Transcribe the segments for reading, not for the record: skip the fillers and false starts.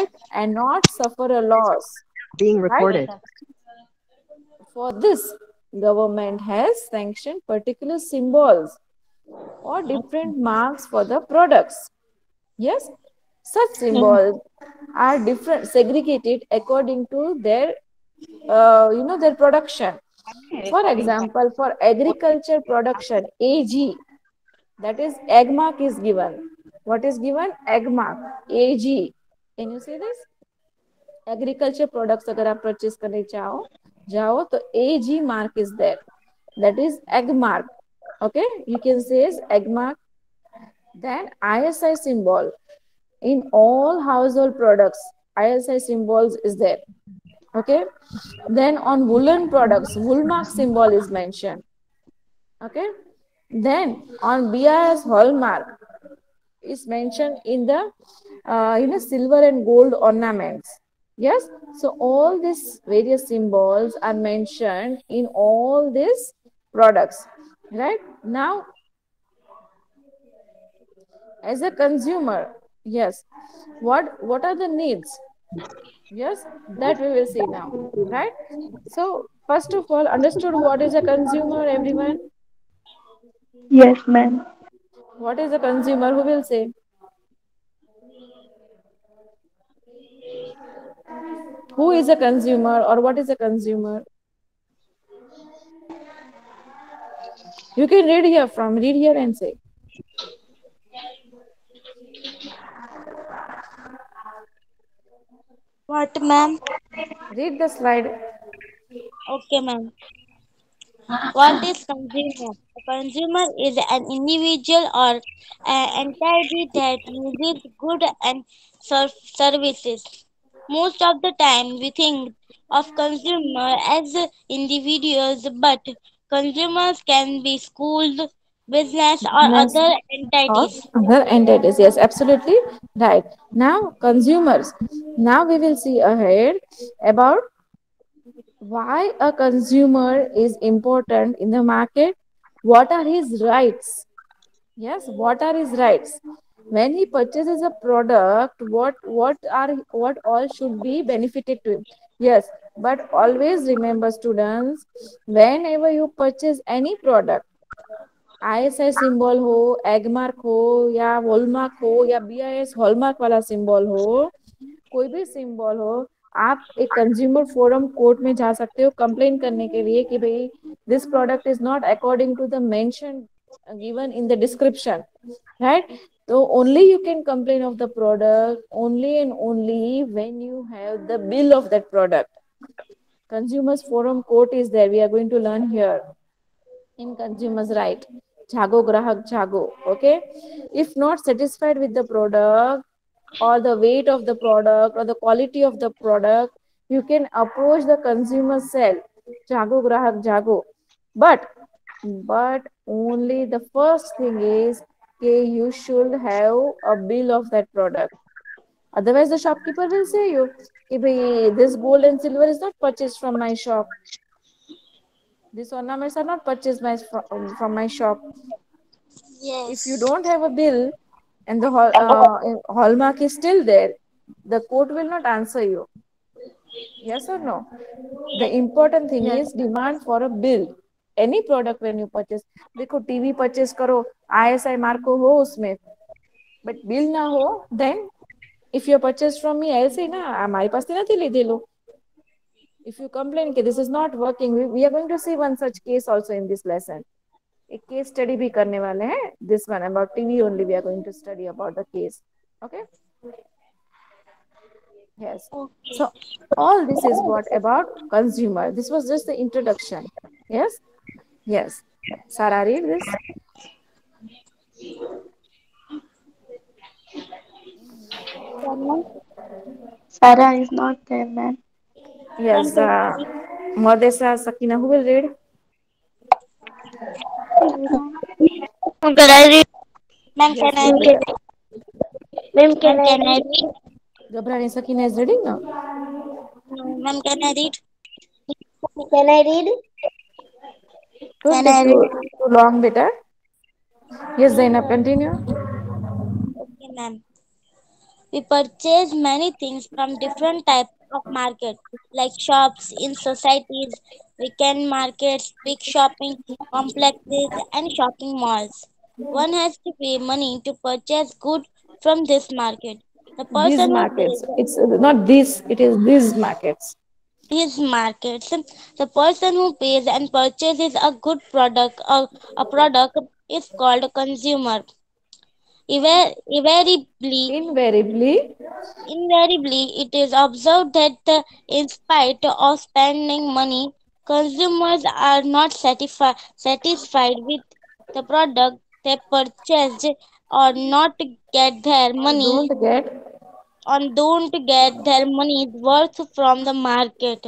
right, and not suffer a loss, Being right? recorded. For this, government has sanctioned particular symbols or different marks for the products. Yes, such symbols are different, segregated according to their, their production. For example, for agriculture production, AG, that is egg mark is given. What is given? Egg mark, AG. Can you see this? Agriculture products अगर आप purchase करने चाहो जाओ तो AG mark is there, that is egg mark. Okay, you can say is egg mark. Then ISI symbol in all household products, ISI symbols is there. Okay, then on woolen products, wool mark symbol is mentioned. Okay, then on BIS hallmark is mentioned in the silver and gold ornaments. Yes, so all these various symbols are mentioned in all these products. Right now, as a consumer, yes, what are the needs? Yes, that we will see now. Right. So first of all, understood what is a consumer, everyone? Yes, ma'am. What is a consumer? Who will say? Who is a consumer or what is a consumer? You can read here from, read here and say. What, ma'am? Read the slide. Okay, ma'am. What is consumer? A consumer is an individual or entity that uses goods and services. Most of the time, we think of consumer as individuals, but consumers can be schools, business, or Business other or entities. other entities. Yes, absolutely right. Now, consumers. Now we will see ahead about why a consumer is important in the market. What are his rights? Yes, what are his rights? When he purchases a product, what all should be benefited to him? Yes, but always remember, students, whenever you purchase any product, ISI symbol हो, एगमार्क हो या hallmark हो या BIS hallmark वाला symbol हो, कोई भी symbol हो, आप एक कंज्यूमर फोरम कोर्ट में जा सकते हो कंप्लेन करने के लिए कि भाई this product is not according to the mention given in the description, right? So only you can complain of the product only and only when you have the bill of that product. Consumers forum court is there, we are going to learn here in consumers right. Jago grahak jago. Okay, if not satisfied with the product or the weight of the product or the quality of the product, you can approach the consumer cell. Jago grahak jago. But only the first thing is okay, you should have a bill of that product. Otherwise the shopkeeper will say you, "Ki this gold and silver is not purchased from my shop, these ornaments are not purchased from my shop." If you Yes. don't have a bill and the hallmark is still there, the court will not answer you. Yes or no? The important thing Yes. is demand for a bill. Any product when you purchase, देखो TV purchase करो, ISI Marco हो उसमें, but bill ना हो, then if you purchase from me ऐसे ही ना हमारे पास से ना ले लो. If you complain कि this is not working, we are going to see one such case also in this lesson. एक केस स्टडी भी करने वाले हैं. This one about TV only we are going to study about the case. Okay. Yes. Okay. So all this is what about consumer. This was just the introduction. Yes. Yes. Sarah, read this. Ma'am, Sarah is not there, ma'am. ma'am, Yes. can I read? Modesa, Sakina, who will read? Can I read? Ma'am, Yes, can I read read? beta. Ma'am, can Ma'am, I can I read? read? Gabrani, Sakina is reading now. No, ma'am, can I read? Can I read? Don't Can take I read? too long, beta. Yes, Zainab, continue. Okay, ma'am. We purchase many things from different types of market, like shops in societies, weekend markets, big shopping complexes, and shopping malls. One has to pay money to purchase good from this market. The These person who markets. pays It's not this, it is these markets. these markets, the person who pays and purchases a good product or a product is called a consumer. Invariably, Invariably, Invariably, it is observed that in spite of spending money, consumers are not satisfied with the product they purchased or not get their or money don't get. or don't get their money's worth from the market.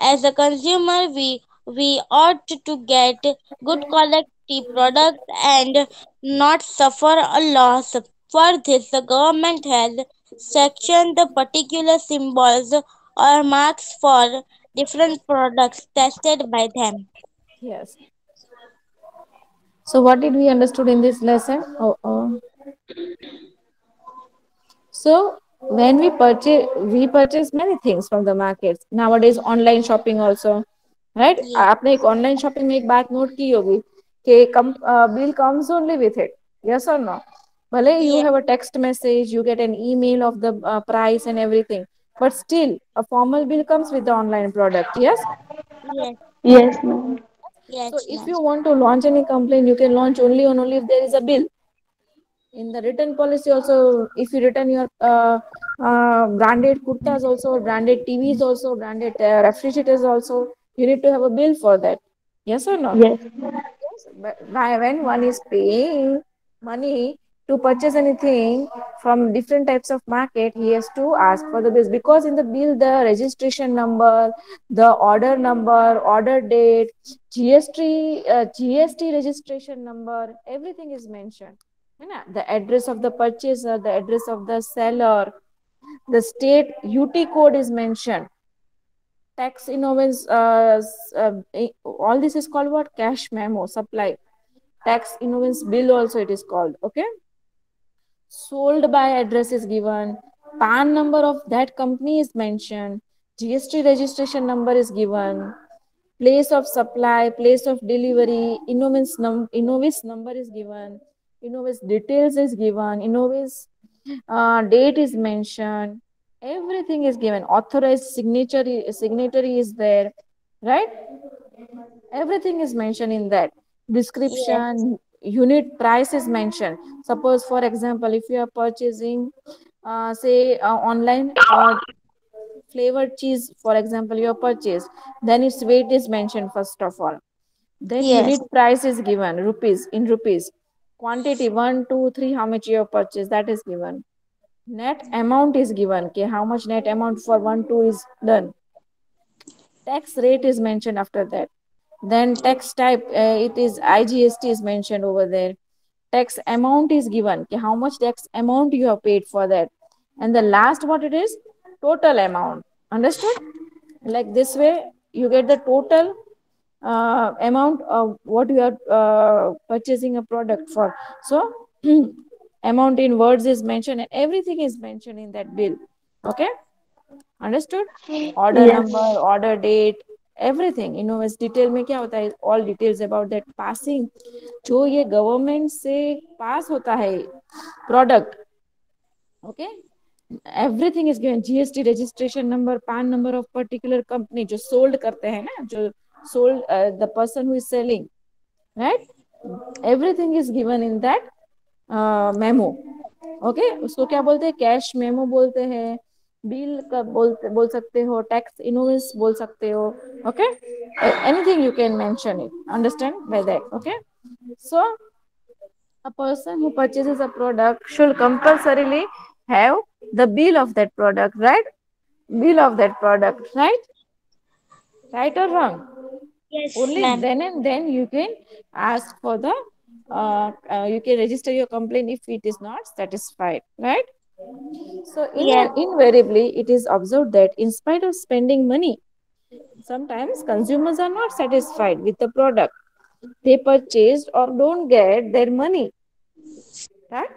As a consumer, we ought to get good quality products and not suffer a loss. For this, the government has sectioned the particular symbols or marks for different products tested by them. Yes. So what did we understood in this lesson? So when we purchase many things from the markets. Nowadays online shopping also, right? Yes, आपने एक online shopping में एक बात note की होगी कि bill comes only with it. Yes or no? भले you yes, have a text message, you get an email of the price and everything, but still a formal bill comes with the online product. Yes. yes, Yes, ma'am. So yes, if ma'am. you want to launch any complaint, you can launch only if there is a bill. In the return policy also, if you return your branded kurtas also, branded TVs also, branded refrigerators also, you need to have a bill for that. Yes or no? Yes, ma'am. Yes, but when one is paying money to purchase anything from different types of market, he has to ask for the bills, because in the bill the registration number, the order number, order date, GST registration number, everything is mentioned. है ना? The address of the purchaser, the address of the seller, the state UT code is mentioned. Tax innovance, all this is called what? Cash memo supply. Tax innovance bill also it is called. Okay. Sold by address is given. PAN number of that company is mentioned. GST registration number is given. Place of supply, place of delivery, innovis number is given. Innovis details is given. Innovis date is mentioned. Everything is given. Authorized signatory is there, right? Everything is mentioned in that. Yes, Description, unit price is mentioned. Suppose for example, if you are purchasing say online flavored cheese, for example, you have purchased, then its weight is mentioned first of all. Then yes, unit price is given, rupees, in rupees. Quantity 1 2 3, how much you have purchased, that is given. Net amount is given, okay, how much net amount for 1 2 is done. Tax rate is mentioned after that. Then tax type, it is IGST is mentioned over there. Tax amount is given, okay, how much tax amount you have paid for that. And the last what it is, total amount. Understood? Like this way you get the total amount of what you are purchasing a product for. So amount in words is mentioned and everything is mentioned in that bill. Okay. Understood? Order Yes. number, order date, everything. इस detail में क्या होता है, all details about that passing, जो ये government से पास होता है product. Okay. Everything is given. GST registration number, pan number of particular company, जो सोल्ड करते हैं ना, जो sold the person who is selling, right? Everything is given in that memo. Okay. उसको क्या बोलते हैं? कैश मेमो बोलते हैं. बिल का बोल सकते हो. टैक्स इनवॉइस बोल सकते हो. Okay. Anything you can mention it. Understand by that? Okay. So a person who purchases a product should compulsorily have the bill of that product, right? Bill of that product, right? Right or wrong? yes, Only ma'am. then and then you can ask for the you can register your complaint if it is not satisfied, right? So Yes, invariably it is observed that in spite of spending money, sometimes consumers are not satisfied with the product they purchased or don't get their money, right?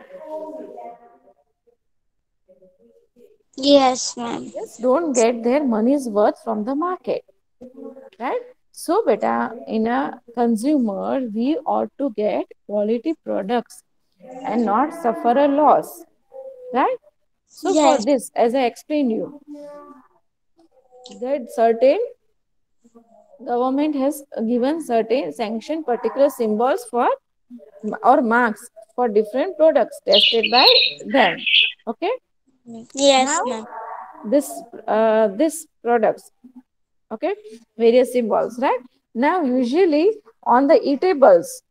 Yes, ma'am. Just don't get their money's worth from the market, right? So, beta, in a consumer, we ought to get quality products and not suffer a loss, right? So, for Yes, this, as I explained you, that certain government has given certain sanction particular symbols for or marks for different products tested by them. Okay. yes, Now ma'am. this products, okay, various symbols, right? Now usually on the eatables,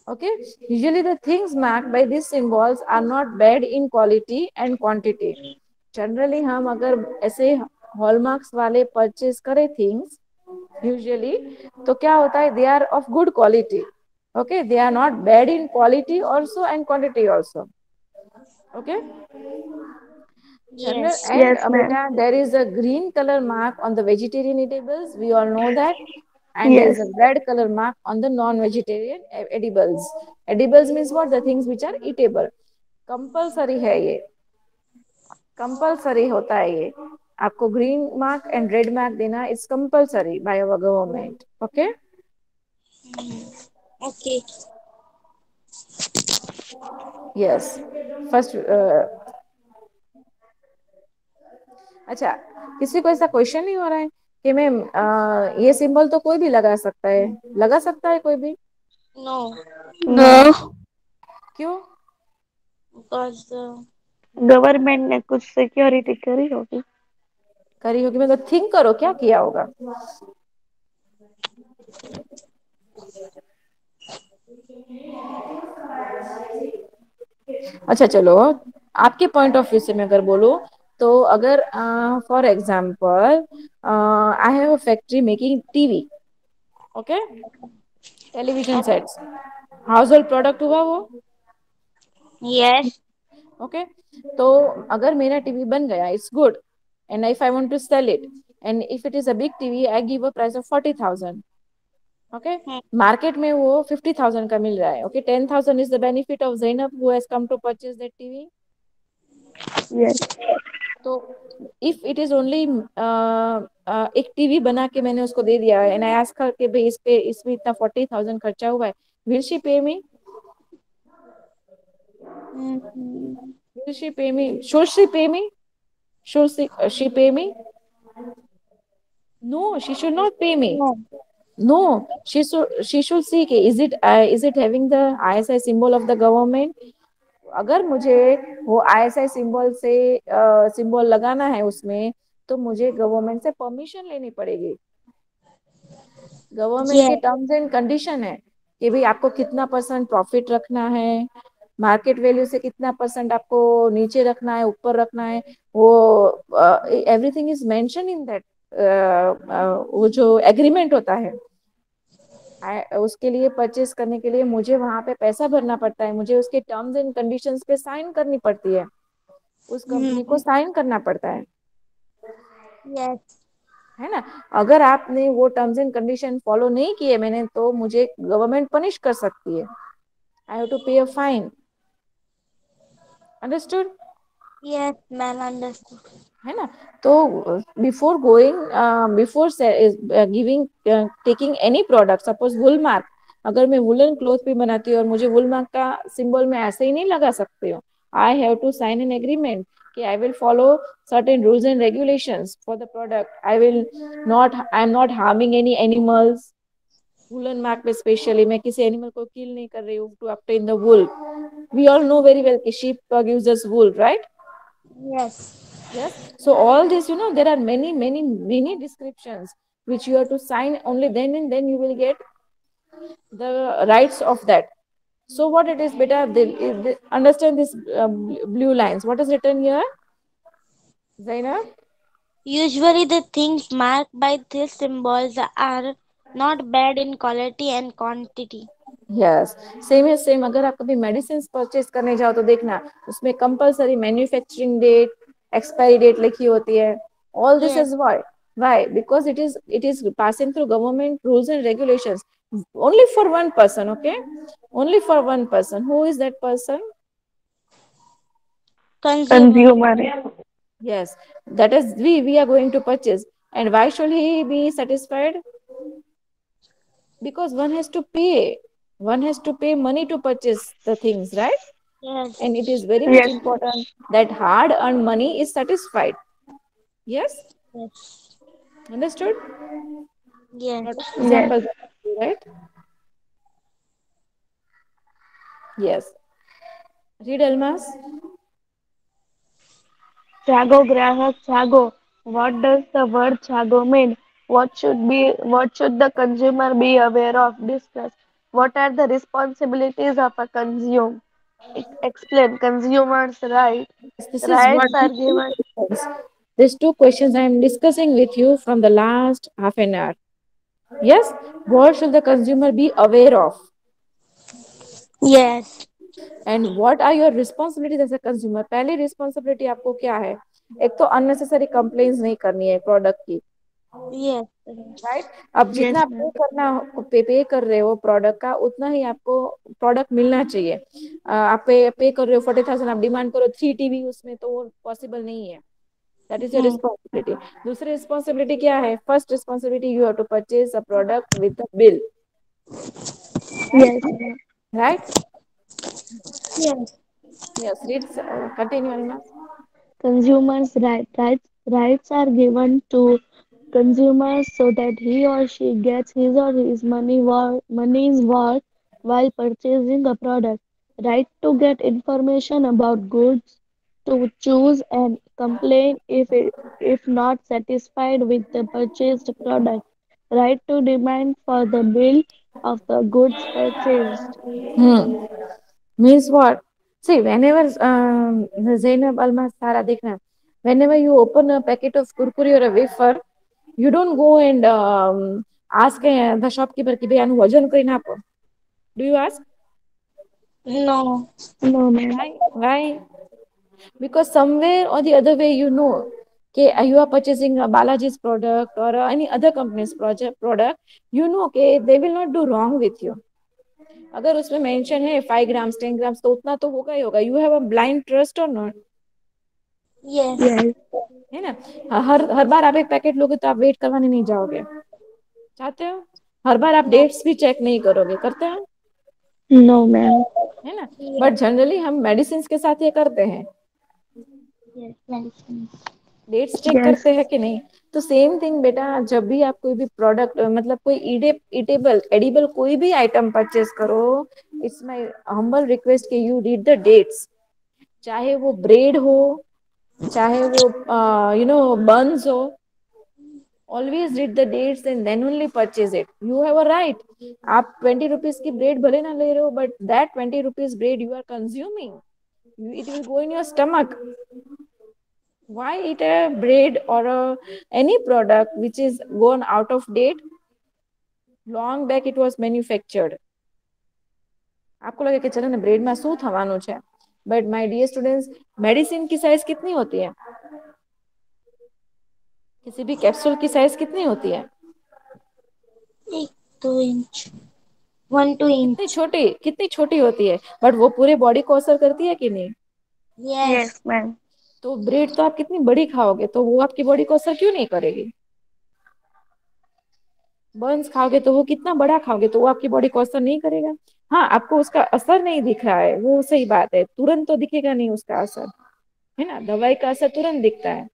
okay, usually the things marked by these symbols are not bad in quality and quantity. Generally हम अगर ऐसे hallmarks वाले purchase करें things usually, तो क्या होता है, they are of good quality, okay, they are not bad in quality also and quantity also, okay. General Yes, and Yes, ma'am. beta, there is a green color mark on the vegetarian edibles. We all know that, and there is Yes. a red color mark on the non-vegetarian edibles. Edibles means what? The things which are eatable. Compulsory है ये, compulsory होता है ये. आपको green mark and red mark देना is compulsory by our government. Okay? okay. Yes. First, अच्छा, किसी को ऐसा क्वेश्चन नहीं हो रहा है कि मैम ये सिंबल तो कोई भी लगा सकता है, लगा सकता है कोई भी? No, No. क्यों? because गवर्नमेंट ने कुछ सिक्योरिटी करी होगी. करी होगी मतलब थिंक करो क्या किया होगा. अच्छा चलो, आपके पॉइंट ऑफ व्यू से मैं अगर बोलूं तो अगर for example I have a factory making TV, okay, television sets, house hold product हुआ वो, yes. ओके. तो अगर मेरा टीवी बन गया, it's good, and if I want to sell it, and if it is a big TV, I give a price of 40,000, okay. Hmm. Market में वो 50,000 का मिल रहा है, okay. 10,000 is the benefit of Zainab who has come to purchase that TV. Yes. तो if it is only एक TV बना के मैंने उसको दे दिया एंड आई आस्क हर कि भाई इस पे इसमें इतना 40,000 खर्चा हुआ है, विल शी पे मी? Mm, Will she pay me? Should she pay me? Should she pay me? No, she should not pay me. no. No, she should see कि is it having the ISI symbol of the government? अगर मुझे वो ISI symbol से symbol लगाना है उसमें, तो मुझे गवर्नमेंट से परमिशन लेनी पड़ेगी. गवर्नमेंट के Yes, टर्म्स एंड कंडीशन है कि भाई आपको कितना परसेंट प्रॉफिट रखना है, मार्केट वैल्यू से कितना परसेंट आपको नीचे रखना है, ऊपर रखना है, वो everything is mention in that, वो जो एग्रीमेंट होता है. उसके लिए परचेस करने के लिए मुझे वहां पे पैसा भरना पड़ता है, मुझे उसके टर्म्स एंड कंडीशंस पे साइन करनी पड़ती है, उस कंपनी को mm, साइन करना पड़ता yes, है ना. अगर आपने वो टर्म्स एंड कंडीशन फॉलो नहीं किए मैंने, तो मुझे गवर्नमेंट पनिश कर सकती है. आई have to pay a fine. Understood? yes, ma'am, understood. है ना. तो before going, before giving, taking any product, suppose wool mark, अगर मैं वुलन क्लोथ भी बनाती हूँ और मुझे वुल मार्क का सिंबल मैं ऐसे ही नहीं लगा सकती हूँ. I have to sign an agreement कि I will follow certain rules and regulations for the product. I am not harming any animals. Woollen mark पे स्पेशली मैं किसी एनिमल को किल नहीं कर रही हूँ to obtain the wool. We all know very well कि sheep gives us wool, right? Yes, Yes. So all this, there are many descriptions which you have to sign. Only then and then you will get the rights of that. So what it is, beta, understand this blue lines. What is written here, Zainab? usually the things marked by these symbols are not bad in quality and quantity. Yes, same है same. अगर आप कभी medicine purchase करने जाओ तो देखना उसमें compulsory manufacturing date, expiry date लिखी होती है. All this Yes, is why because it is passing through government rules and regulations, only for one person, okay, only for one person. Who is that person? consumer. Consumer. Yes, that is we are going to purchase. And why should he be satisfied? Because one has to pay money to purchase the things, right? And it is Yes. very much Yes, important that hard earned money is satisfied. Yes, Yes. understood. Lot of Yes. yes. examples, right? Yes, read Almas. Chago Grahak Chago. What does the word Chago mean? What should the consumer be aware of? Discuss. What are the responsibilities of a consumer? Explain. Consumers' Yes, this is what rights are these two given. questions. These two questions I am discussing with you from the last half an hour. Yes, what should the consumer be aware of? Yes. And what are your responsibilities as a consumer पहली responsibility आपको क्या है एक तो unnecessary complaints नहीं करनी है product की Yes. राइट अब जितना Yes, आप पे ma'am. करना पे कर रहे हो प्रोडक्ट का उतना ही आपको प्रोडक्ट मिलना चाहिए आप पे कर रहे हो 40,000 आप डिमांड करो 3 टीवी उसमें तो वो पॉसिबल नहीं है that is your Hmm. Responsibility दूसरी रिस्पॉन्सिबिलिटी क्या है first responsibility you have to purchase a product with the bill Yes, right ma'am. Right Yes. Yes read continue Rights are given to consumers so that he or she gets his or his money's worth while purchasing a product. Right to get information about goods, to choose and complain if not satisfied with the purchased product. Right to demand for the bill of the goods purchased. Hmm. Means what? See, whenever Zainab Alma Sara देखना, whenever you open a packet of kurkuri or a wafer, you don't go and ask the shopkeeper कि भैया वजन करीने आपो. Do you ask? No. No, ma'am. Why? Why? Because somewhere or the other way you know कि you are purchasing a Balaji's product or any other company's product, you know कि they will not do wrong with you. अगर उसमें mention है 5 grams 10 grams तो उतना तो होगा ही होगा you have a blind trust और नॉट Yes. Yes. है ना हर हर बार आप एक पैकेट लोगे तो आप वेट करवाने नहीं जाओगे चाहते हो हर बार आप No. डेट्स भी चेक नहीं करोगे करते हो No, ma'am. है ना बट Yes. जनरली हम मेडिसिन के साथ ये करते हैं Yes. Medicine. Dates check Yes. करते हैं कि नहीं तो सेम थिंग बेटा जब भी आप कोई भी प्रोडक्ट मतलब कोई ईटेबल एडिबल कोई भी आइटम परचेज करो इट्स माय हम्बल रिक्वेस्ट कि यू रीड द डेट्स चाहे वो ब्रेड हो चाहे वो बंस हो always read the dates and then only purchase it you have a right आप 20 रुपीज की ब्रेड भले ना ले रहे हो but that 20 rupees bread you are consuming it will go in your stomach why eat a bread or any product which is gone out of date long back it was manufactured आपको लगे कि चलो ना bread में શું થવાનું છે but my dear students medicine की साइज कितनी होती है किसी भी कैप्सूल की साइज कितनी होती है एक 2 इंच 1 2 इंच. कितनी छोटी होती है बट वो पूरे बॉडी को असर करती है कि नहीं Yes. Yes, ma'am. तो ब्रेड तो आप कितनी बड़ी खाओगे तो वो आपकी बॉडी को असर क्यों नहीं करेगी बर्न्स खाओगे तो वो कितना बड़ा खाओगे तो वो आपकी बॉडी को असर नहीं करेगा हाँ आपको उसका असर नहीं दिख रहा है वो सही बात है तुरंत तो दिखेगा नहीं उसका असर है ना दवाई का असर तुरंत दिखता है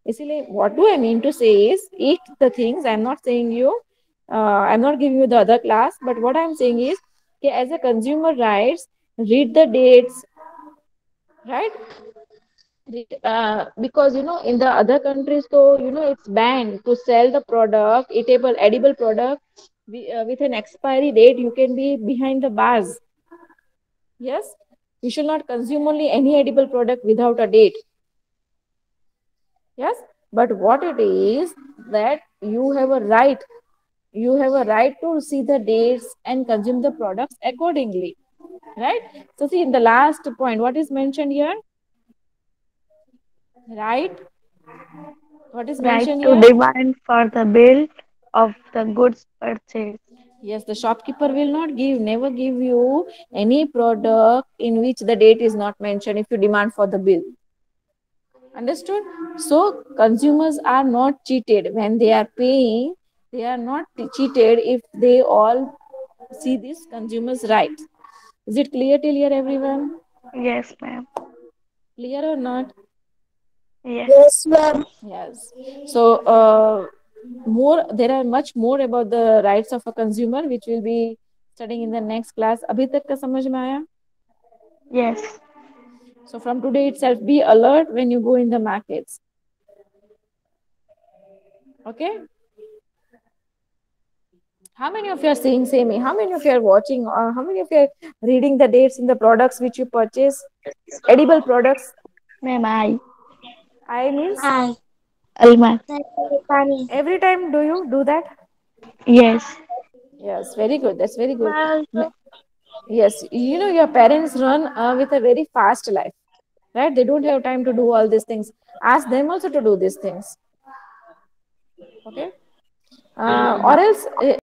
इसीलिए what do I mean to say is it the things I am not saying you I am not giving you the other class but what I am saying is कि as a consumer rights read the dates right because in the other countries so it's banned to sell the product eatable edible product with an expiry date you can be behind the bars yes you should not consume only any edible product without a date yes but what it is that you have a right to see the dates and consume the products accordingly right so see in the last point what is mentioned here right what is Right mentioned to here demand for the bill of the goods purchased. yes the shopkeeper will not never give you any product in which the date is not mentioned if you demand for the bill Understood? So consumers are not cheated when they are paying. They are not cheated if they all see this consumers' rights. Is it clear till here, everyone? Yes, ma'am. Clear or not? Yes. Yes, ma'am. Yes. So more there are much more about the rights of a consumer, which we'll be studying in the next class. अभी तक का समझ में आया? Yes. So from today itself, be alert when you go in the markets. Okay. How many of you are saying same? How many of you are watching? Or how many of you are reading the dates in the products which you purchase? Edible products. Ma'am, I. I means Hi. Alma. Pani. every time do you do that? Yes. Yes, very good. That's very good. Also, Yes, you know your parents run with a very fast life, right? They don't have time to do all these things. Ask them also to do these things. Okay. Or else